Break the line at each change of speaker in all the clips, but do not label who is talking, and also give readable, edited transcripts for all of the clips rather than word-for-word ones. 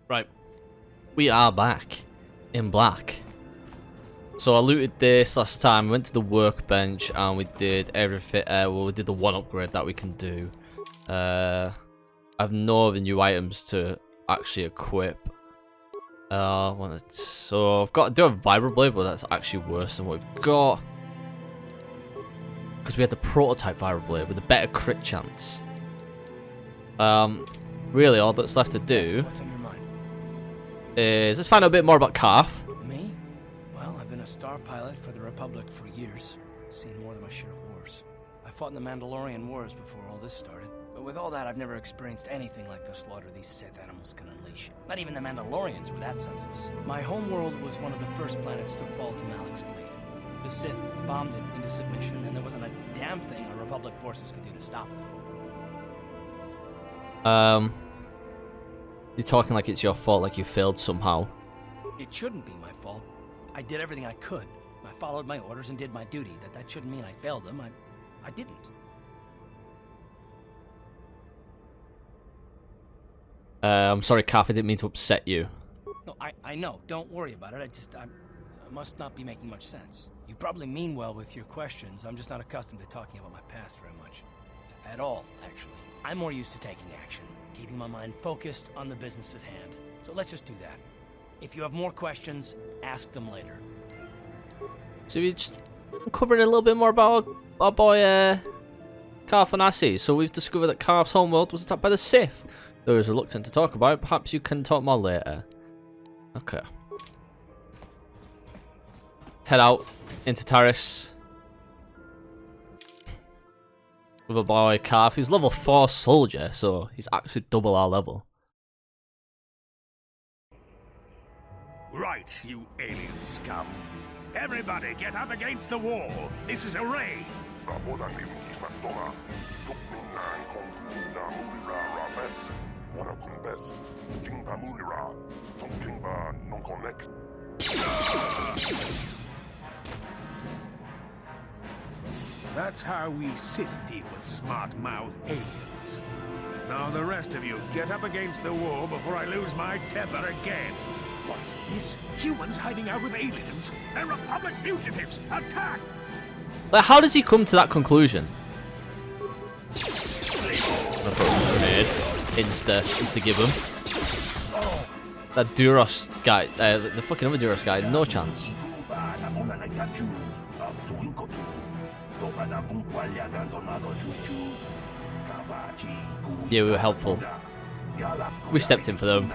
Right, we are back in black. So I looted this last time. We went to the workbench and we did everything. Well, we did the one upgrade that we can do. I have no other new items to actually equip. So I've got to do a vibroblade, but that's actually worse than what we've got. Because we had the prototype vibroblade with a better crit chance. Really all that's left to do is let's find out a bit more about Carth.
Me? Well, I've been a star pilot for the Republic for years. Seen more than my share of wars. I fought in the Mandalorian Wars before all this started. But with all that, I've never experienced anything like the slaughter these Sith animals can unleash. Not even the Mandalorians were that senseless. My homeworld was one of the first planets to fall to Malak's fleet. The Sith bombed it into submission, and there wasn't a damn thing our Republic forces could do to stop them.
You're talking like it's your fault, like you failed somehow.
It shouldn't be my fault. I did everything I could. I followed my orders and did my duty. That shouldn't mean I failed them. I didn't.
I'm sorry, Carth, I didn't mean to upset you.
No, I know. Don't worry about it. I must not be making much sense. You probably mean well with your questions. I'm just not accustomed to talking about my past very much. At all, actually. I'm more used to taking action, keeping my mind focused on the business at hand. So let's just do that. If you have more questions, ask them later.
So we just covering a little bit more about our boy Carth and Assi. So we've discovered that Carth's homeworld was attacked by the Sith. Though he was reluctant to talk about it, perhaps you can talk more later. Okay. Head out into Taris with a boy Carth, who's level 4 soldier, so he's actually double our level.
Right, you alien scum. Everybody get up against the wall. This is a raid. That's how we Sith deal with smart-mouthed aliens. Now the rest of you, get up against the wall before I lose my temper again. What's this? Humans hiding out with aliens? They're Republic fugitives! Attack!
Like, how does he come to that conclusion? Grenade. Insta give him. That Duros guy, the fucking other Duros guy, no chance. Yeah, we were helpful. We stepped in for them.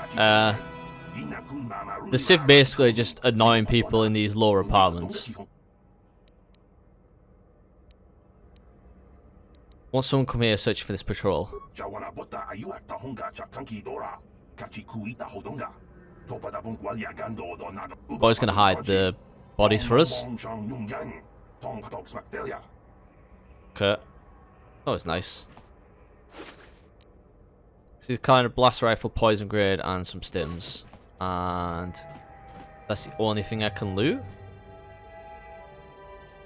The Sith basically just annoying people in these lower apartments. Want someone come here searching for this patrol? Boy's gonna hide the bodies for us. Okay. Oh, it's nice. So he's kind of blast rifle, poison grade, and some stims. And that's the only thing I can loot.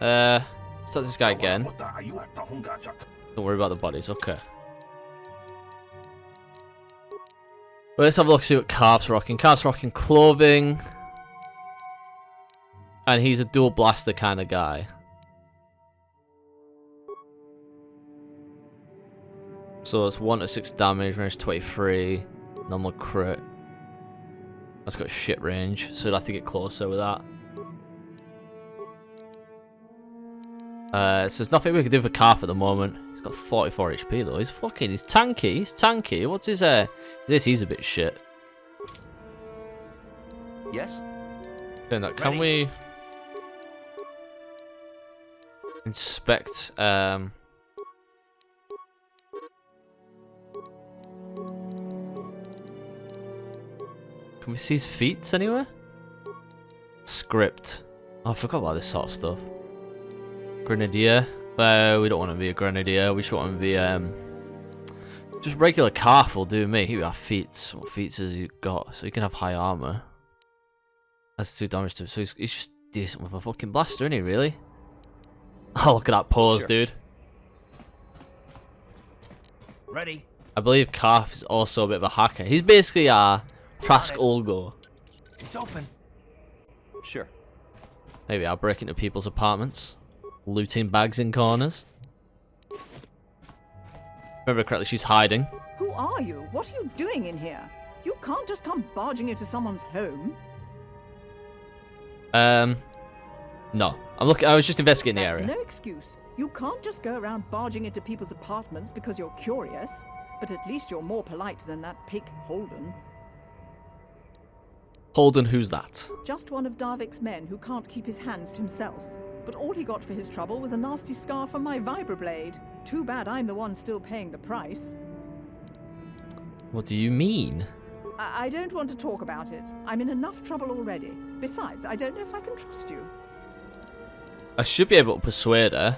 Let's touch this guy again. Don't worry about the bodies, okay. Well, let's have a look, see what Carth's rocking. Carth's rocking clothing. And he's a dual blaster kind of guy. So it's 1 to 6 damage, range 23, normal crit. That's got shit range, so you'll have to get closer with that. So there's nothing we can do for Carth at the moment. He's got 44 HP though. He's tanky. He's tanky. What's his he's a bit shit.
Yes.
Doing that, can we inspect? Can we see his feats anywhere? Script. Oh, I forgot about this sort of stuff. Grenadier. We don't want to be a grenadier. We just want to be just regular Carth will do me. Here we are. Feats. What feats has he got? So he can have high armor. That's 2 damage to him. So he's just decent with a fucking blaster, isn't he? Really? Oh, look at that pose,
Sure.
dude.
Ready?
I believe Carth is also a bit of a hacker. He's basically Trask Ulgo.
It's open. Sure.
Maybe I'll break into people's apartments. Looting bags in corners. Remember correctly, she's hiding.
Who are you? What are you doing in here? You can't just come barging into someone's home.
No. I was just investigating the
That's
area.
no excuse. You can't just go around barging into people's apartments because you're curious. But at least you're more polite than that pig Holden.
Holden, who's that?
Just one of Darvik's men who can't keep his hands to himself. But all he got for his trouble was a nasty scar from my vibroblade. Too bad I'm the one still paying the price.
What do you mean?
I don't want to talk about it. I'm in enough trouble already. Besides, I don't know if I can trust you.
I should be able to persuade her.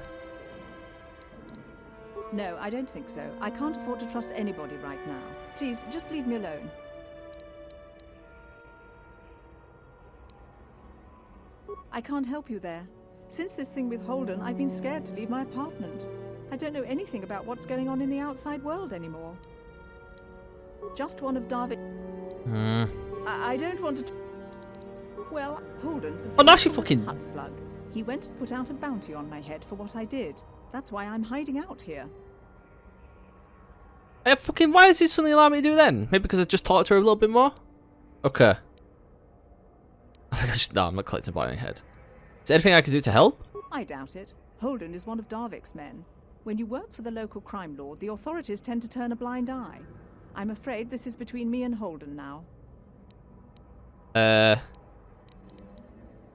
No, I don't think so. I can't afford to trust anybody right now. Please, just leave me alone. I can't help you there. Since this thing with Holden, I've been scared to leave my apartment. I don't know anything about what's going on in the outside world anymore. Just one of Darvik... I don't want to... Well, Holden's a
now she fucking...
hut slug. He went and put out a bounty on my head for what I did. That's why I'm hiding out here.
Why is he suddenly allowing me to do then? Maybe because I just talked to her a little bit more? Okay. No, I'm not collecting by my head. Is there anything I can do to help?
I doubt it. Holden is one of Darvik's men. When you work for the local crime lord, the authorities tend to turn a blind eye. I'm afraid this is between me and Holden now.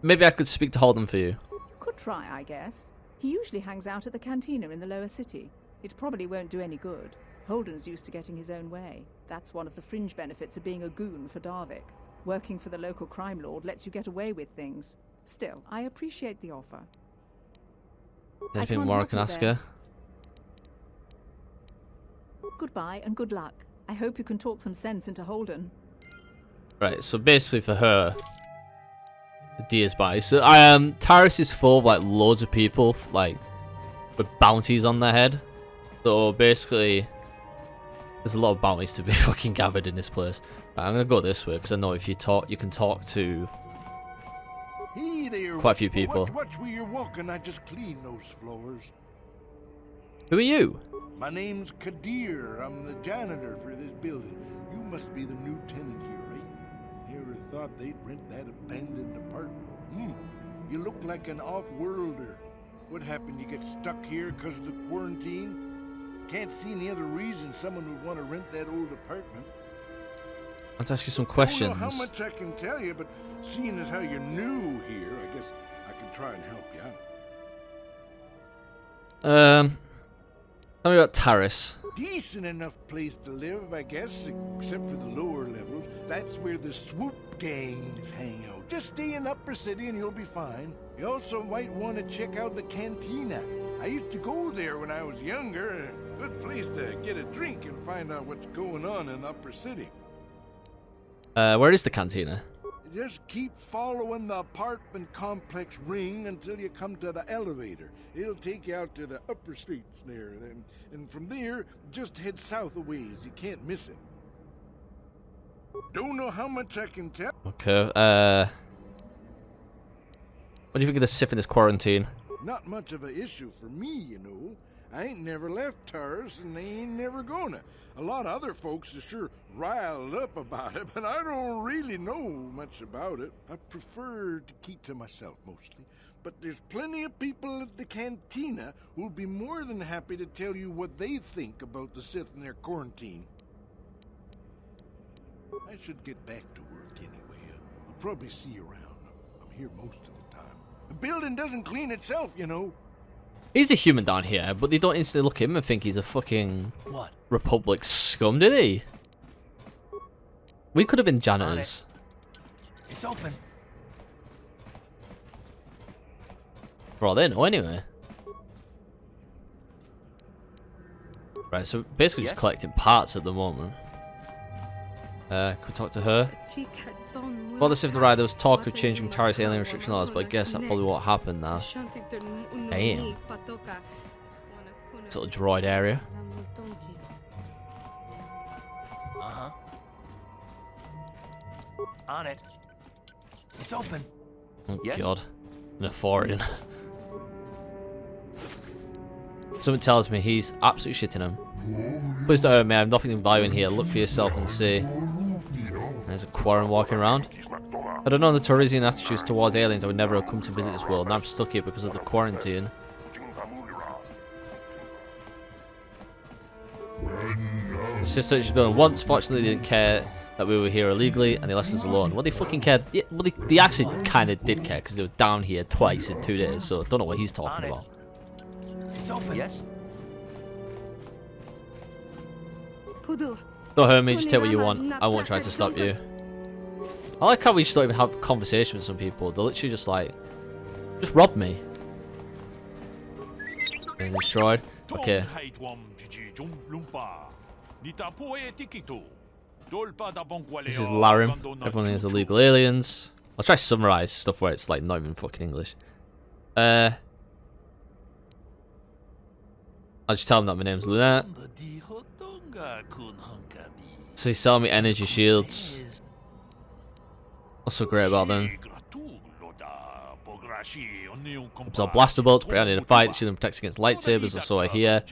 Maybe I could speak to Holden for you.
You could try, I guess. He usually hangs out at the cantina in the lower city. It probably won't do any good. Holden's used to getting his own way. That's one of the fringe benefits of being a goon for Darvik. Working for the local crime lord lets you get away with things. Still, I appreciate the offer.
Anything more I can ask her?
Goodbye and good luck. I hope you can talk some sense into Holden.
Right, so basically for her, the D is by. So Taris is full of like loads of people like with bounties on their head. So basically, there's a lot of bounties to be fucking gathered in this place. Right, I'm gonna go this way because I know if you talk, you can talk to
Hey there,
quite a few people.
Watch where you're walking. I just cleaned those floors.
Who are you?
My name's Kadir. I'm the janitor for this building. You must be the new tenant here, right? Never thought they'd rent that abandoned apartment. You look like an off-worlder. What happened? You get stuck here because of the quarantine? Can't see any other reason someone would want to rent that old apartment.
I want to ask you some
I
questions.
don't know how much I can tell you, but seeing as how you're new here, I guess I can try and help you out.
Tell me about Taris.
Decent enough place to live, I guess, except for the lower levels. That's where the swoop gangs hang out. Just stay in Upper City and you'll be fine. You also might want to check out the cantina. I used to go there when I was younger. A good place to get a drink and find out what's going on in Upper City.
Where is the cantina?
Just keep following the apartment complex ring until you come to the elevator. It'll take you out to the upper streets there. And from there, just head south a ways. You can't miss it. Don't know how much I can tell.
Okay, what do you think of the Sith in this quarantine?
Not much of an issue for me, you know. I ain't never left Taris, and they ain't never gonna. A lot of other folks are sure riled up about it, but I don't really know much about it. I prefer to keep to myself mostly. But there's plenty of people at the cantina who'll be more than happy to tell you what they think about the Sith and their quarantine. I should get back to work anyway. I'll probably see you around. I'm here most of the time. The building doesn't clean itself, you know.
He's a human down here, but they don't instantly look at him and think he's a fucking Republic scum, did he? We could have been janitors.
It's open.
For all they know, anyway. Right, so basically just collecting parts at the moment. Can we talk to her? Well, this if the ride, there was talk of changing Taris alien restriction laws, but I guess that probably won't happen now. Damn. This little droid area.
Uh-huh. On it. It's open.
Oh
Yes?
god. An Authorian. Something tells me he's absolutely shitting him. Please don't hurt me, I have nothing of value in here. Look for yourself and see. There's a Quarren walking around. I don't know the Tarisian attitudes towards aliens. I would never have come to visit this world. Now I'm stuck here because of the quarantine. The Sith searched his building once. Fortunately, they didn't care that we were here illegally, and they left us alone. Well, they fucking cared. Yeah, well, they actually kind of did care because they were down here twice in 2 days. So I don't know what he's talking about.
It's open. Yes?
Don't hurt me. Just take what you want. I won't try to stop you. I like how we just don't even have a conversation with some people. They're literally just like, just rob me. And destroyed. Okay. This is Larim. Everyone is illegal aliens. I'll try to summarize stuff where it's like not even fucking English. I'll just tell them that my name's LUNAIR. So he's selling me energy shields. What's so great about them? Absorb blaster bolts, pretend in a fight. The shield protects against lightsabers, or so I hear.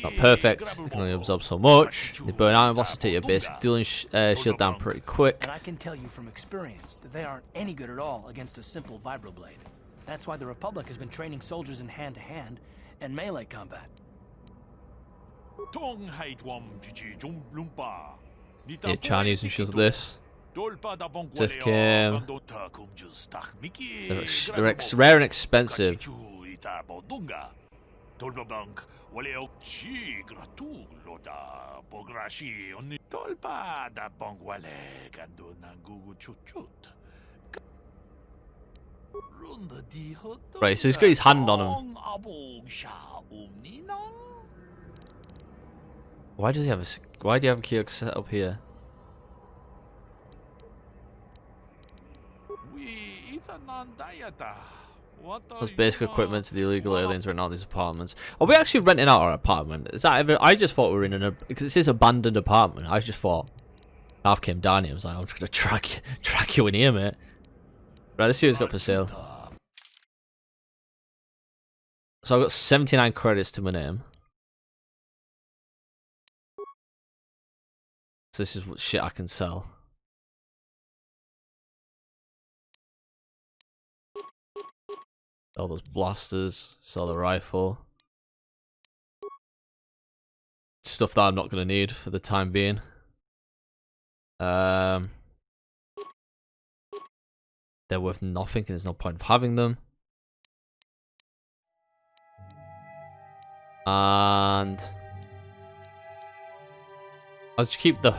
Not perfect. They can only absorb so much. They burn out and blasters take your basic dueling shield down pretty quick.
And I can tell you from experience that they aren't any good at all against a simple vibroblade. That's why the Republic has been training soldiers in hand-to-hand and melee combat.
Yeah, Chinese and shit like this. Sith came. They're rare and expensive. Right, so he's got his hand on him. Why does he have a? Why do you have a key set up here? There's basic equipment to the illegal aliens right now in these apartments. Are we actually renting out our apartment? Is that ever? I just thought we were in an because it says abandoned apartment. I just thought Half came down here. I was like, I'm just gonna track you in here, mate. Right, let's see what he's got for sale. So I've got 79 credits to my name. So this is what shit I can sell. Sell those blasters, sell the rifle. Stuff that I'm not going to need for the time being. They're worth nothing and there's no point of having them. And I'll just keep the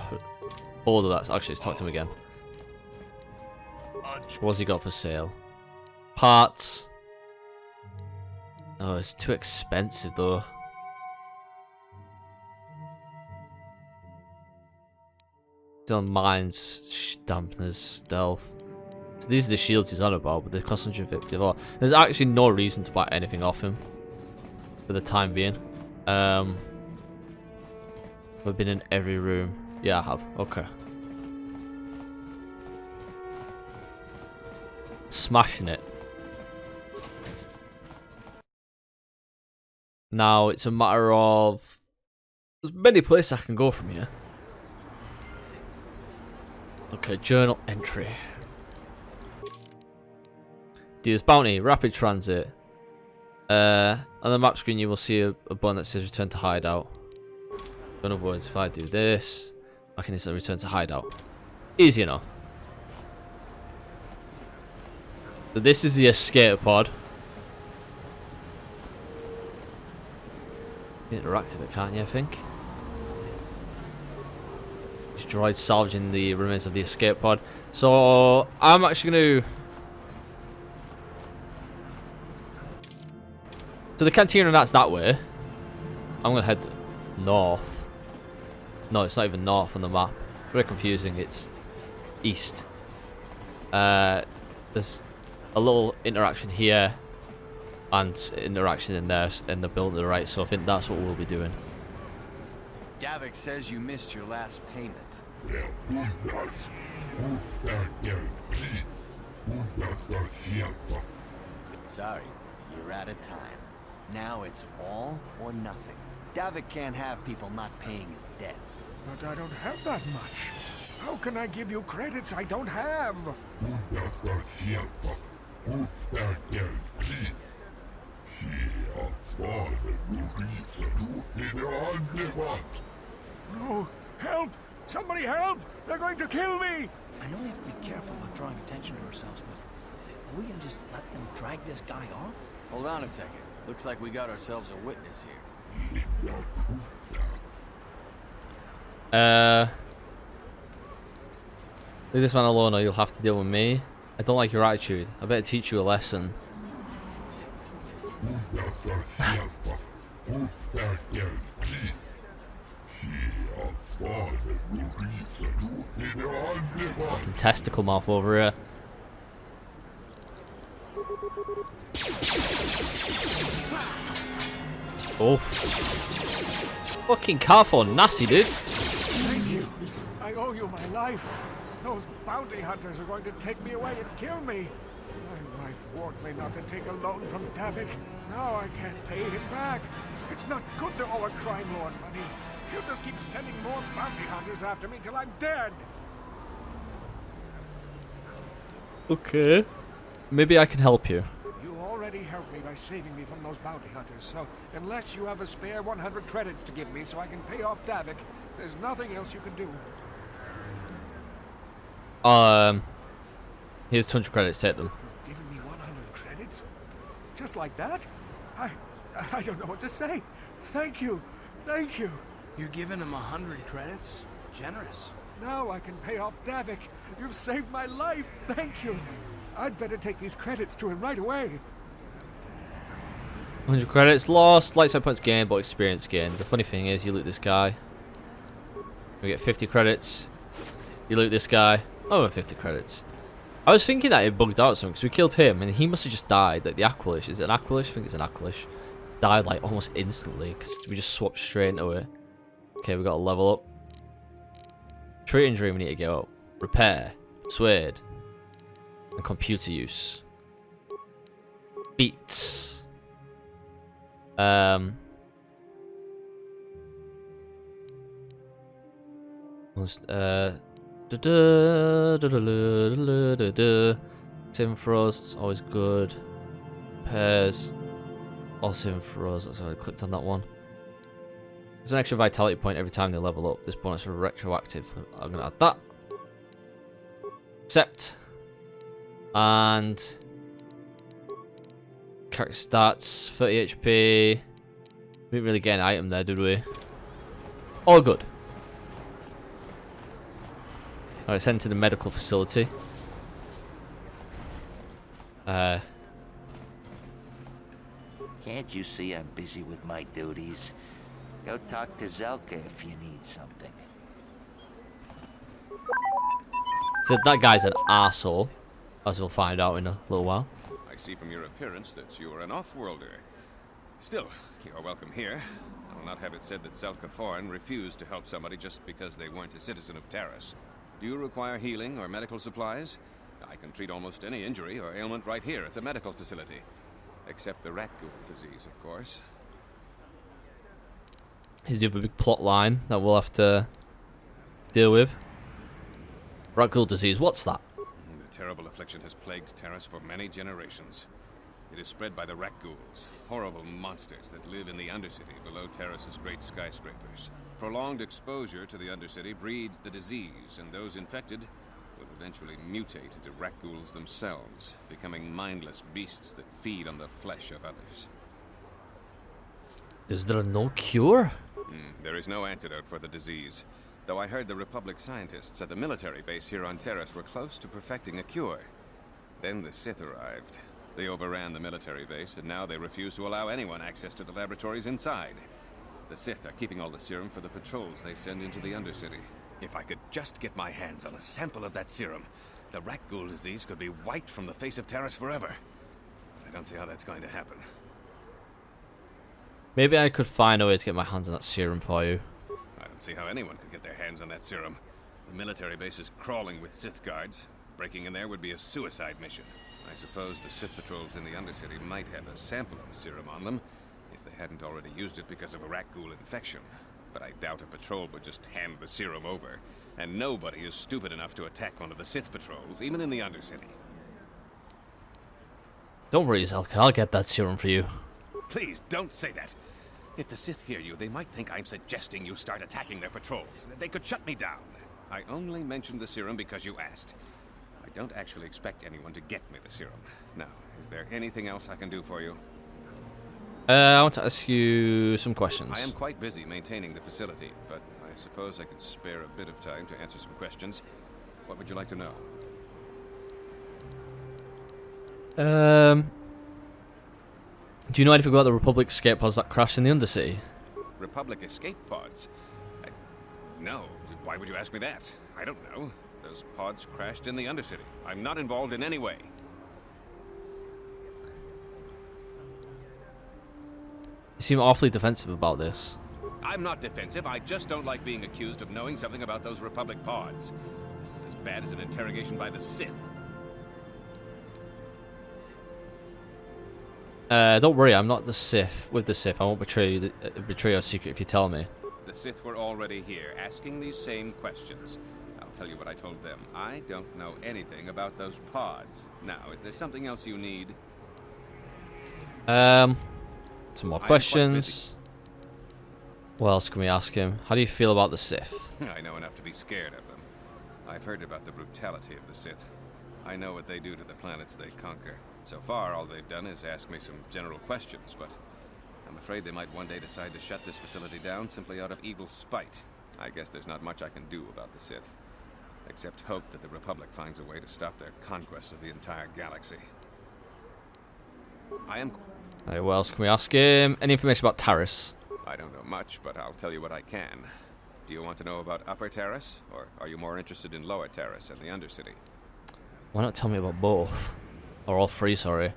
all of that. Actually, let's talk to him again. What's he got for sale? Parts. Oh, it's too expensive though. Still mines, dampeners, stealth. So these are the shields he's on about, but they cost 154. There's actually no reason to buy anything off him for the time being. I've been in every room. Yeah, I have. Okay. Smashing it. Now it's a matter of there's many places I can go from here. Okay, journal entry. Do this bounty, rapid transit. On the map screen you will see a button that says return to hideout. In other words, if I do this, I can instantly return to hideout. Easy enough. So this is the escape pod. Interact with it, can't you, I think? This droid salvaging the remains of the escape pod. So I'm actually going to... So the cantina, that's that way. I'm going to head north. No, it's not even north on the map. Very confusing. It's east. There's a little interaction here and interaction in there in the building to the right. So I think that's what we'll be doing.
Davik says you missed your last payment.
Sorry, you're out of time. Now it's all or nothing. Davik can't have people not paying his debts.
But I don't have that much. How can I give you credits I don't have? No! Help! Somebody help! They're going to kill me!
I know we have to be careful about drawing attention to ourselves, but are we gonna just let them drag this guy off?
Hold on a second. Looks like we got ourselves a witness here.
Leave this man alone or you'll have to deal with me. I don't like your attitude. I better teach you a lesson. Fucking testicle mouth over here. Oof. Fucking careful, nasty dude.
Thank you. I owe you my life. Those bounty hunters are going to take me away and kill me. My wife warned me not to take a loan from Davik. Now I can't pay him back. It's not good to owe a crime lord money. He'll just keep sending more bounty hunters after me till I'm dead.
Okay. Maybe I can help you.
You already helped me by saving me from those bounty hunters, so unless you have a spare 100 credits to give me so I can pay off Davik, there's nothing else you can do.
Here's 200 credits, take them.
Giving me 100 credits? Just like that? I don't know what to say. Thank you. Thank you.
You're giving him 100 credits? Generous.
Now I can pay off Davik. You've saved my life. Thank you. I'd better take these credits to him right away.
100 credits lost, light side points gained, but experience gained. The funny thing is, you loot this guy. We get 50 credits. You loot this guy. Over 50 credits. I was thinking that it bugged out something because we killed him and he must have just died. Like the Aquilish. Is it an Aquilish? I think it's an Aquilish. Died like almost instantly because we just swapped straight into it. Okay, we got a level up. Trait injury we need to get up. Repair. Persuade. And computer use. Beats. Sim for us, it's always good. Pairs. All sim for us. That's why I clicked on that one. There's an extra vitality point every time they level up. This bonus is retroactive. I'm gonna add that. Accept. And character stats, 30 HP. We didn't really get an item there, did we? All good. Alright, send to the medical facility.
Can't you see I'm busy with my duties? Go talk to Zelka if you need something.
So that guy's an arsehole, as we'll find out in a little while.
I see from your appearance that you are an off-worlder. Still, you're welcome here. I will not have it said that Zelka Foreign refused to help somebody just because they weren't a citizen of Taris. Do you require healing or medical supplies? I can treat almost any injury or ailment right here at the medical facility. Except the Rakghoul disease, of course.
Here's the other big plot line that we'll have to deal with. Rakghoul disease, what's that?
The terrible affliction has plagued Taris for many generations. It is spread by the Rakghouls, horrible monsters that live in the Undercity below Taris's great skyscrapers. Prolonged exposure to the Undercity breeds the disease, and those infected will eventually mutate into Rakghouls themselves, becoming mindless beasts that feed on the flesh of others.
Is there no cure?
There is no antidote for the disease, though I heard the Republic scientists at the military base here on Taris were close to perfecting a cure. Then the Sith arrived. They overran the military base, and now they refuse to allow anyone access to the laboratories inside. The Sith are keeping all the serum for the patrols they send into the Undercity. If I could just get my hands on a sample of that serum, the Rakghoul disease could be wiped from the face of Taris forever. I don't see how that's going to happen.
Maybe I could find a way to get my hands on that serum for you.
I don't see how anyone could get their hands on that serum. The military base is crawling with Sith guards. Breaking in there would be a suicide mission. I suppose the Sith patrols in the Undercity might have a sample of the serum on them, if they hadn't already used it because of a Rakghoul infection. But I doubt a patrol would just hand the serum over. And nobody is stupid enough to attack one of the Sith patrols, even in the Undercity.
Don't worry, Zelka. I'll get that serum for you.
Please, don't say that. If the Sith hear you, they might think I'm suggesting you start attacking their patrols. They could shut me down. I only mentioned the serum because you asked. I don't actually expect anyone to get me the serum. Now, is there anything else I can do for you?
I want to ask you some questions.
I am quite busy maintaining the facility, but I suppose I could spare a bit of time to answer some questions. What would you like to know?
Do you know anything about the Republic escape pods that crashed in the Undercity?
Republic escape pods? No. Why would you ask me that? I don't know. Those pods crashed in the Undercity. I'm not involved in any way.
You seem awfully defensive about this.
I'm not defensive. I just don't like being accused of knowing something about those Republic pods. This is as bad as an interrogation by the Sith.
Don't worry, I'm not the Sith. With the Sith, I won't betray your secret if you tell me.
The Sith were already here, asking these same questions. I'll tell you what I told them. I don't know anything about those pods. Now, is there something else you need?
Some more questions. What else can we ask him? How do you feel about the Sith?
I know enough to be scared of them. I've heard about the brutality of the Sith. I know what they do to the planets they conquer. So far, all they've done is ask me some general questions, but I'm afraid they might one day decide to shut this facility down simply out of evil spite. I guess there's not much I can do about the Sith, except hope that the Republic finds a way to stop their conquest of the entire galaxy.
Right, what else can we ask him? Any information about Taris?
I don't know much, but I'll tell you what I can. Do you want to know about Upper Taris, or are you more interested in Lower Taris and the Undercity?
Why not tell me about both? Or all three, sorry.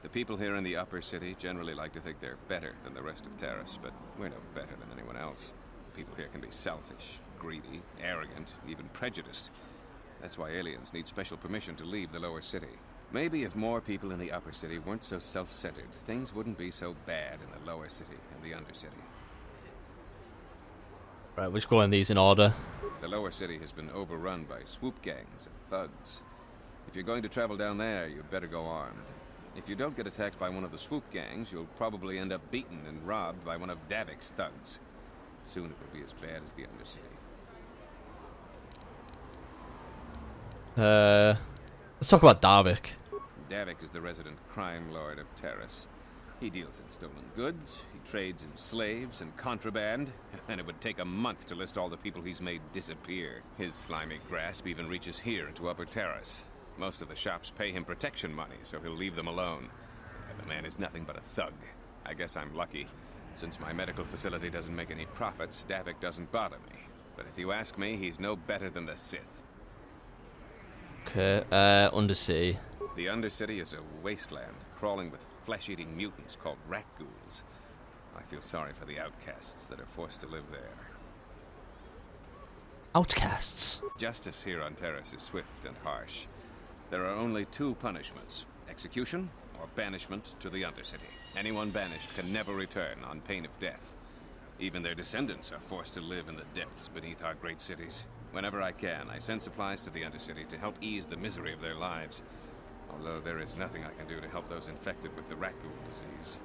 The people here in the Upper City generally like to think they're better than the rest of Taris, but we're no better than anyone else. People here can be selfish, greedy, arrogant, even prejudiced. That's why aliens need special permission to leave the Lower City. Maybe if more people in the Upper City weren't so self-centered, things wouldn't be so bad in the Lower City and the Undercity.
Right, we'll just go on these in order.
The Lower City has been overrun by swoop gangs and thugs. If you're going to travel down there, you'd better go armed. If you don't get attacked by one of the swoop gangs, you'll probably end up beaten and robbed by one of Davik's thugs. Soon it will be as bad as the Undercity.
Let's talk about Davik.
Davik is the resident crime lord of Taris. He deals in stolen goods, he trades in slaves and contraband, and it would take a month to list all the people he's made disappear. His slimy grasp even reaches here into Upper Taris. Most of the shops pay him protection money, so he'll leave them alone. And the man is nothing but a thug. I guess I'm lucky. Since my medical facility doesn't make any profits, Davik doesn't bother me. But if you ask me, he's no better than the Sith.
Okay, Undercity.
The Undercity is a wasteland, crawling with flesh-eating mutants called Rakghouls. I feel sorry for the outcasts that are forced to live there.
Outcasts?
Justice here on Taris is swift and harsh. There are only two punishments: execution or banishment to the Undercity. Anyone banished can never return on pain of death. Even their descendants are forced to live in the depths beneath our great cities. Whenever I can, I send supplies to the Undercity to help ease the misery of their lives. Although there is nothing I can do to help those infected with the Rakghoul disease.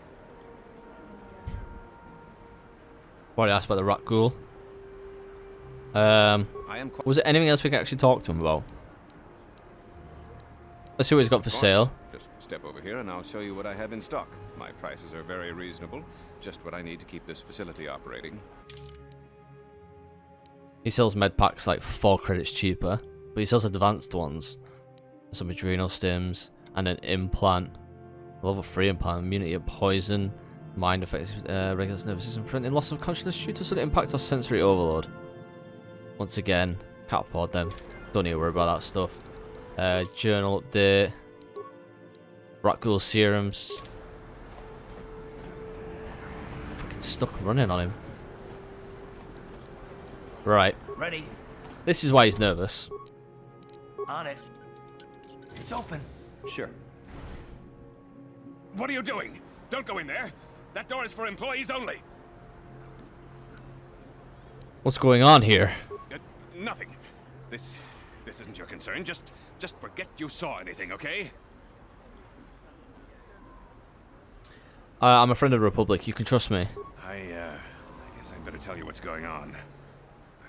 What did I ask about the Rakghoul? Was there anything else we could actually talk to him about? Let's see what he's got for sale.
Just step over here and I'll show you what I have in stock. My prices are very reasonable. Just what I need to keep this facility operating.
He sells med packs like 4 credits cheaper, but he sells advanced ones. Some adrenal stims and an implant. Level 3 implant, immunity to poison, mind effects, regular nervous system, preventing loss of consciousness due to sudden impact or sensory overload. Once again, can't afford them. Don't need to worry about that stuff. Journal update. Rakghoul Serums. Fucking stuck running on him. Right.
Ready.
This is why he's nervous.
On it.
It's open.
Sure.
What are you doing? Don't go in there. That door is for employees only.
What's going on here?
Nothing. This isn't your concern. Just forget you saw anything, okay?
I'm a friend of the Republic. You can trust me.
I guess I'd better tell you what's going on.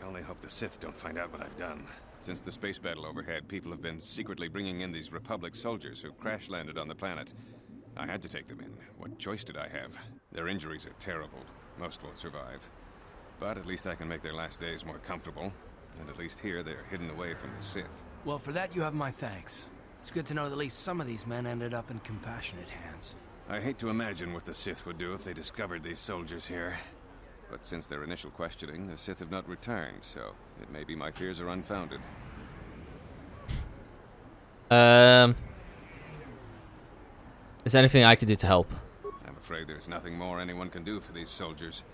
I only hope the Sith don't find out what I've done.
Since the space battle overhead, people have been secretly bringing in these Republic soldiers who crash-landed on the planet. I had to take them in. What choice did I have? Their injuries are terrible. Most won't survive. But at least I can make their last days more comfortable. And at least here, they're hidden away from the Sith.
Well, for that you have my thanks. It's good to know that at least some of these men ended up in compassionate hands.
I hate to imagine what the Sith would do if they discovered these soldiers here. But since their initial questioning, the Sith have not returned, so it may be my fears are unfounded.
Is there anything I can do to help?
I'm afraid there's nothing more anyone can do for these soldiers.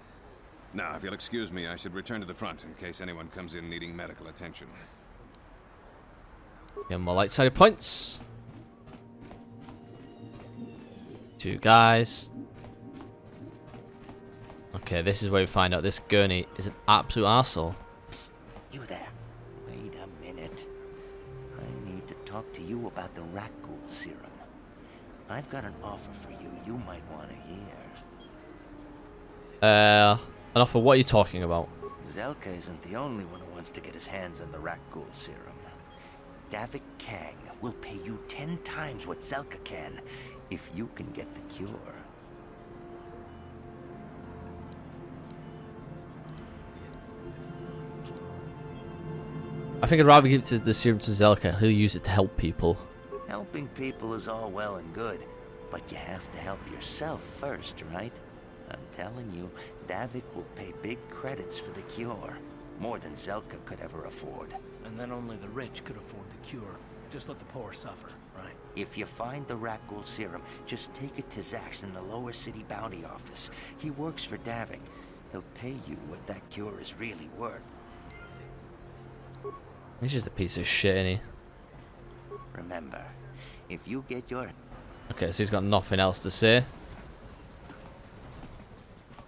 Now, if you'll excuse me, I should return to the front in case anyone comes in needing medical attention.
Get more light-sided points. 2 guys. Okay, this is where we find out this Gurney is an absolute arsehole.
Psst, you there. Wait a minute. I need to talk to you about the Rakghoul Serum. I've got an offer for you might want to hear.
An offer? What are you talking about?
Zelka isn't the only one who wants to get his hands on the Rakghoul Serum. Davik Kang will pay you 10 times what Zelka can if you can get the cure.
I think I'd rather give the serum to Zelka. He'll use it to help people.
Helping people is all well and good, but you have to help yourself first, right? I'm telling you, Davik will pay big credits for the cure. More than Zelka could ever afford.
And then only the rich could afford the cure. Just let the poor suffer, right?
If you find the Rakghoul Serum, just take it to Zax in the Lower City Bounty Office. He works for Davik. He'll pay you what that cure is really worth.
He's just a piece of shit, isn't he?
Remember, if you get your...
Okay, so he's got nothing else to say.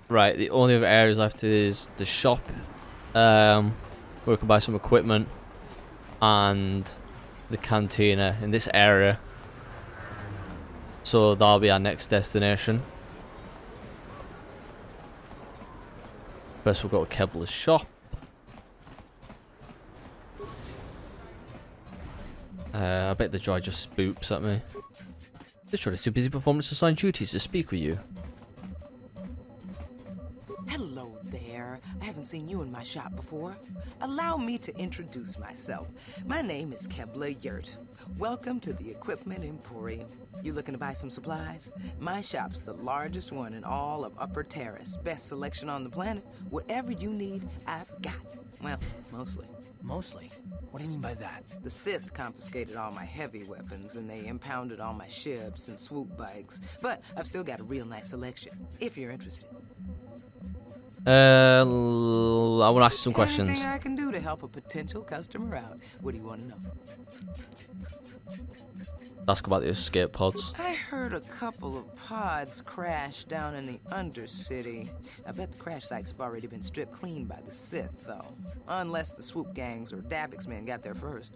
Right, the only other areas left is the shop, where we can buy some equipment, and the cantina in this area. So that'll be our next destination. First we'll go to Kebler's shop. I bet the droid just spoops at me. The droid is too busy performing its assigned duties to speak with you.
Hello there. I haven't seen you in my shop before. Allow me to introduce myself. My name is Kebler Yurt. Welcome to the Equipment Emporium. You looking to buy some supplies? My shop's the largest one in all of Upper Taris. Best selection on the planet. Whatever you need, I've got. Well, mostly.
Mostly? What do you mean by that?
The Sith confiscated all my heavy weapons, and they impounded all my ships and swoop bikes. But I've still got a real nice selection, if you're interested.
I want to ask you some questions.
Anything I can do to help a potential customer out. What do you want to know?
Ask about the escape pods.
I heard a couple of pods crash down in the Undercity. I bet the crash sites have already been stripped clean by the Sith, though. Unless the swoop gangs or Davik's men got there first.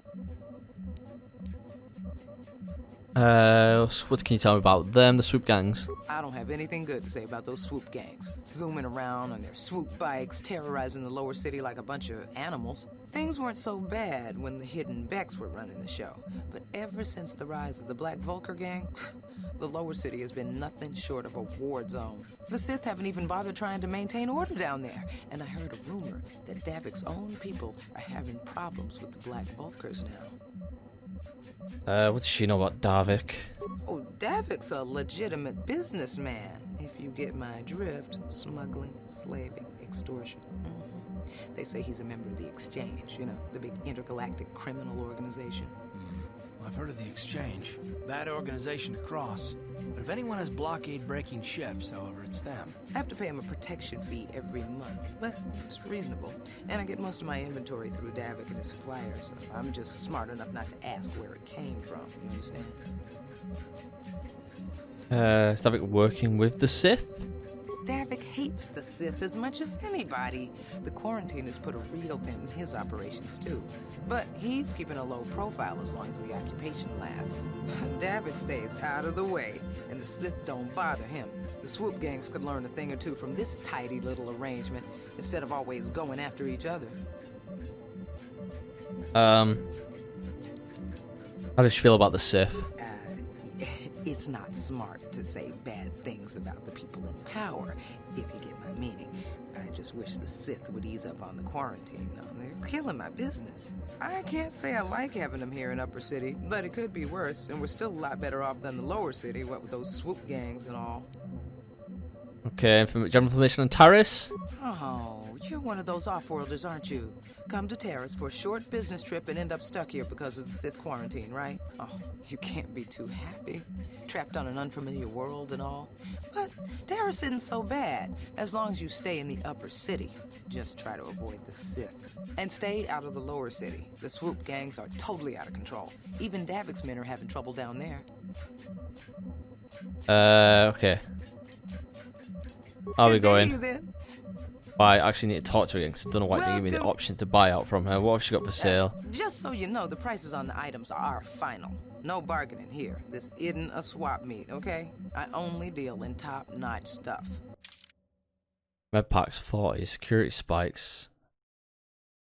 What can you tell me about them, the swoop gangs?
I don't have anything good to say about those swoop gangs. Zooming around on their swoop bikes, terrorizing the Lower City like a bunch of animals. Things weren't so bad when the hidden Becks were running the show. But ever since the rise of the Black Vulcar gang, the Lower City has been nothing short of a war zone. The Sith haven't even bothered trying to maintain order down there. And I heard a rumor that Davik's own people are having problems with the Black Vulcars now.
What does she know about Davik?
Oh, Davik's a legitimate businessman, if you get my drift. Smuggling, slaving, extortion. They say he's a member of the Exchange, you know, the big intergalactic criminal organization.
I've heard of the Exchange. Bad organization to cross. But if anyone has blockade-breaking ships, however, it's them.
I have to pay him a protection fee every month, but it's reasonable. And I get most of my inventory through Davik and his suppliers. So I'm just smart enough not to ask where it came from, you understand?
Is Davik working with the Sith?
Davik hates the Sith as much as anybody. The quarantine has put a real dent in his operations, too. But he's keeping a low profile as long as the occupation lasts. Davik stays out of the way, and the Sith don't bother him. The swoop gangs could learn a thing or two from this tidy little arrangement, instead of always going after each other.
How does she feel about the Sith?
It's not smart to say bad things about the people in power, if you get my meaning. I just wish the Sith would ease up on the quarantine, though. They're killing my business. I can't say I like having them here in Upper City, but it could be worse, and we're still a lot better off than the Lower City, what with those swoop gangs and all.
Okay, general information on Taris?
Oh, you're one of those off-worlders, aren't you? Come to Taris for a short business trip and end up stuck here because of the Sith quarantine, right? Oh, you can't be too happy. Trapped on an unfamiliar world and all. But Taris isn't so bad, as long as you stay in the Upper City. Just try to avoid the Sith. And stay out of the Lower City. The swoop gangs are totally out of control. Even Davik's men are having trouble down there.
Okay. How are we going?
Then.
I actually need to talk to her again because I don't know why it didn't give me the option to buy out from her. What have she got for sale?
Just so you know, the prices on the items are final. No bargaining here. This isn't a swap meet, okay? I only deal in top-notch stuff.
Med packs 40, security spikes.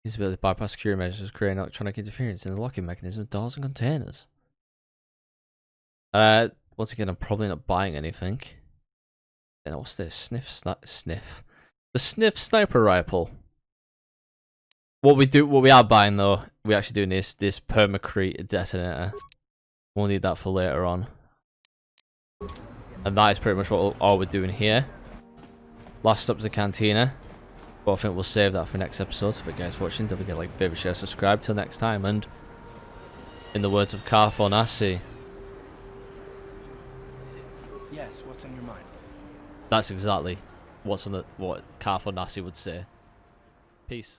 Use ability to bypass security measures, creating electronic interference in the locking mechanism of doors and containers. Once again, I'm probably not buying anything. Then what's this? Sniff. The Sniff sniper rifle. What we are buying though, we actually doing this permacrete detonator. We'll need that for later on. And that is pretty much what all we're doing here. Last stop to the cantina. But I think we'll save that for next episode. So for you guys watching, don't forget to like, favorite, share, subscribe. Till next time, and in the words of Carfonassi.
Yes, what's on your mind?
That's exactly what Carfonassi would say. Peace.